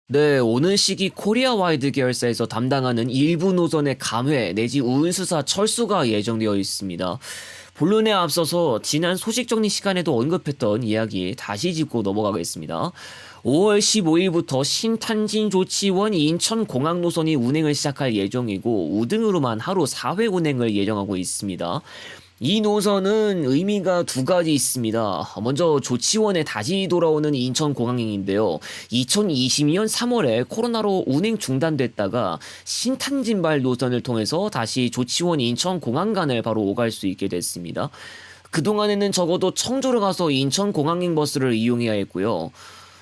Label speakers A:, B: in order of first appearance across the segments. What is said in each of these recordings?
A: 네, 오는 시기 코리아 와이드 계열사에서 담당하는 일부 노선의 감회 내지 운수사 철수가 예정되어 있습니다. 본론에 앞서서 지난 소식 정리 시간에도 언급했던 이야기 다시 짚고 넘어가겠습니다. 5월 15일부터 신탄진 조치원 인천공항 노선이 운행을 시작할 예정이고 우등으로만 하루 4회 운행을 예정하고 있습니다. 이 노선은 의미가 두 가지 있습니다. 먼저 조치원에 다시 돌아오는 인천공항행인데요. 2022년 3월에 코로나로 운행 중단됐다가 신탄진발 노선을 통해서 다시 조치원 인천공항간을 바로 오갈 수 있게 됐습니다. 그동안에는 적어도 청주를 가서 인천공항행 버스를 이용해야 했고요.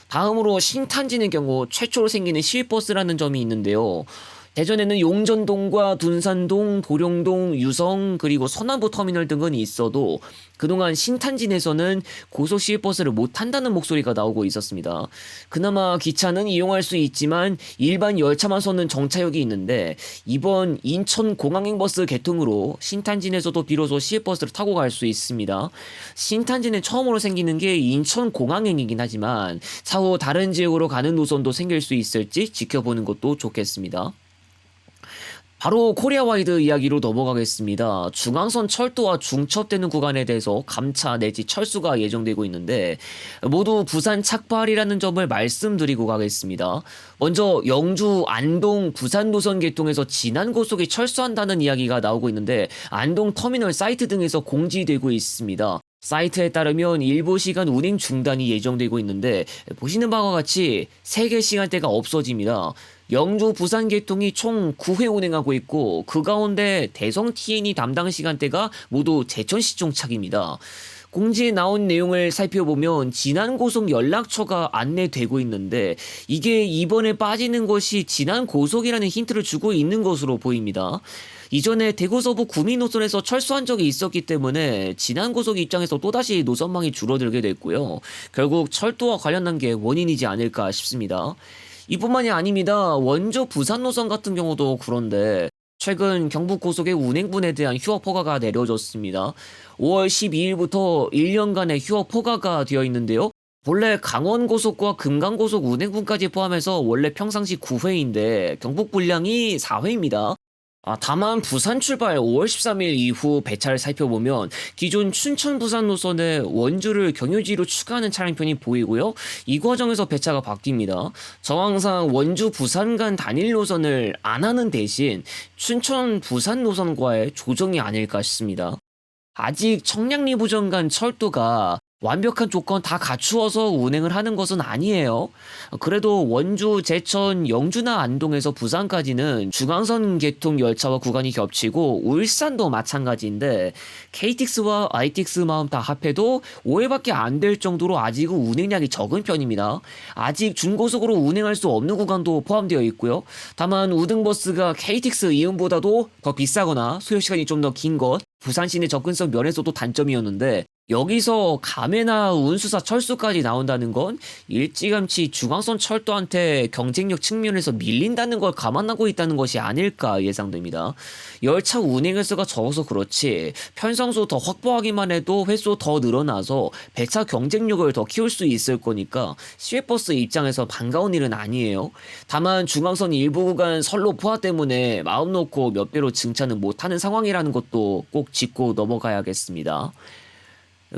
A: 다음으로 신탄진의 경우 최초로 생기는 시외버스라는 점이 있는데요. 대전에는 용전동과 둔산동, 도룡동, 유성, 그리고 서남부 터미널 등은 있어도 그동안 신탄진에서는 고속 시외버스를 못 탄다는 목소리가 나오고 있었습니다. 그나마 기차는 이용할 수 있지만 일반 열차만서는 정차역이 있는데 이번 인천공항행 버스 개통으로 신탄진에서도 비로소 시외버스를 타고 갈 수 있습니다. 신탄진에 처음으로 생기는 게 인천공항행이긴 하지만 차후 다른 지역으로 가는 노선도 생길 수 있을지 지켜보는 것도 좋겠습니다. 바로 코리아 와이드 이야기로 넘어가겠습니다. 중앙선 철도와 중첩되는 구간에 대해서 감차 내지 철수가 예정되고 있는데 모두 부산 착발이라는 점을 말씀드리고 가겠습니다. 먼저 영주, 안동, 부산 노선 개통에서 진안 고속이 철수한다는 이야기가 나오고 있는데 안동 터미널 사이트 등에서 공지되고 있습니다. 사이트에 따르면 일부 시간 운행 중단이 예정되고 있는데 보시는 바와 같이 3개 시간대가 없어집니다. 영주 부산 개통이 총 9회 운행하고 있고 그 가운데 대성 TN이 담당 시간대가 모두 제천시 종착입니다. 공지에 나온 내용을 살펴보면 진안고속 연락처가 안내되고 있는데 이게 이번에 빠지는 것이 진안고속이라는 힌트를 주고 있는 것으로 보입니다. 이전에 대구 서부 구미 노선에서 철수한 적이 있었기 때문에 진안고속 입장에서 또다시 노선망이 줄어들게 됐고요. 결국 철도와 관련한 게 원인이지 않을까 싶습니다. 이뿐만이 아닙니다. 원주 부산 노선 같은 경우도 그런데 최근 경부고속의 운행분에 대한 휴업 허가가 내려졌습니다. 5월 12일부터 1년간의 휴업 허가가 되어 있는데요. 본래 강원고속과 금강고속 운행분까지 포함해서 원래 평상시 9회인데 경북 분량이 4회입니다. 다만 부산 출발 5월 13일 이후 배차를 살펴보면 기존 춘천 부산 노선에 원주를 경유지로 추가하는 차량편이 보이고요. 이 과정에서 배차가 바뀝니다. 정황상 원주 부산 간 단일 노선을 안 하는 대신 춘천 부산 노선과의 조정이 아닐까 싶습니다. 아직 청량리부정 간 철도가 완벽한 조건 다 갖추어서 운행을 하는 것은 아니에요. 그래도 원주, 제천, 영주나 안동에서 부산까지는 중앙선 개통 열차와 구간이 겹치고 울산도 마찬가지인데 KTX와 ITX 마음 다 합해도 5회밖에 안 될 정도로 아직은 운행량이 적은 편입니다. 아직 중고속으로 운행할 수 없는 구간도 포함되어 있고요. 다만 우등버스가 KTX 이음보다도 더 비싸거나 소요시간이 좀 더 긴 것, 부산 시내 접근성 면에서도 단점이었는데 여기서 감회나 운수사 철수까지 나온다는 건 일찌감치 중앙선 철도한테 경쟁력 측면에서 밀린다는 걸 감안하고 있다는 것이 아닐까 예상됩니다. 열차 운행 횟수가 적어서 그렇지 편성수 더 확보하기만 해도 횟수 더 늘어나서 배차 경쟁력을 더 키울 수 있을 거니까 시외버스 입장에서 반가운 일은 아니에요. 다만 중앙선 일부 구간 선로 포화 때문에 마음 놓고 몇 배로 증차는 못하는 상황이라는 것도 꼭 짚고 넘어가야겠습니다.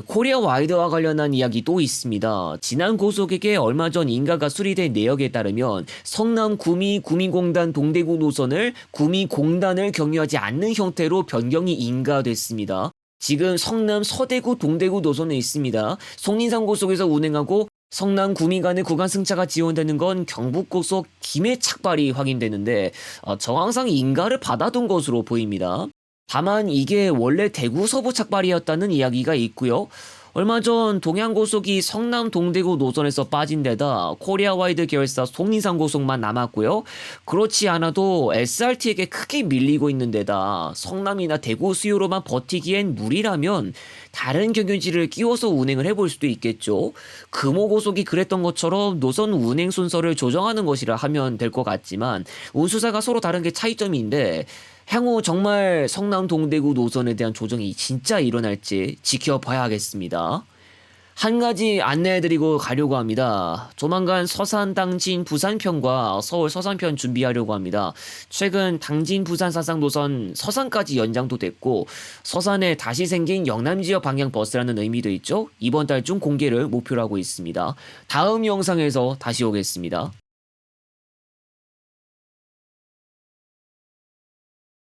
A: 코리아 와이드와 관련한 이야기도 있습니다. 진안 고속에게 얼마 전 인가가 수리된 내역에 따르면 성남 구미 구미공단 동대구 노선을 구미공단을 경유하지 않는 형태로 변경이 인가됐습니다. 지금 성남 서대구 동대구 노선에 있습니다. 송린산 고속에서 운행하고 성남 구미 간의 구간 승차가 지원되는 건 경북고속 김해 착발이 확인되는데 정황상 인가를 받아둔 것으로 보입니다. 다만 이게 원래 대구 서부 착발이었다는 이야기가 있고요. 얼마 전 동양고속이 성남 동대구 노선에서 빠진 데다 코리아 와이드 계열사 송리산 고속만 남았고요. 그렇지 않아도 SRT에게 크게 밀리고 있는 데다 성남이나 대구 수요로만 버티기엔 무리라면 다른 경유지를 끼워서 운행을 해볼 수도 있겠죠. 금호고속이 그랬던 것처럼 노선 운행 순서를 조정하는 것이라 하면 될 것 같지만 운수사가 서로 다른 게 차이점인데 향후 정말 성남 동대구 노선에 대한 조정이 진짜 일어날지 지켜봐야겠습니다. 한 가지 안내해드리고 가려고 합니다. 조만간 서산 당진 부산편과 서울 서산편 준비하려고 합니다. 최근 당진 부산 사상 노선 서산까지 연장도 됐고 서산에 다시 생긴 영남 지역 방향 버스라는 의미도 있죠. 이번 달 중 공개를 목표로 하고 있습니다. 다음 영상에서 다시 오겠습니다.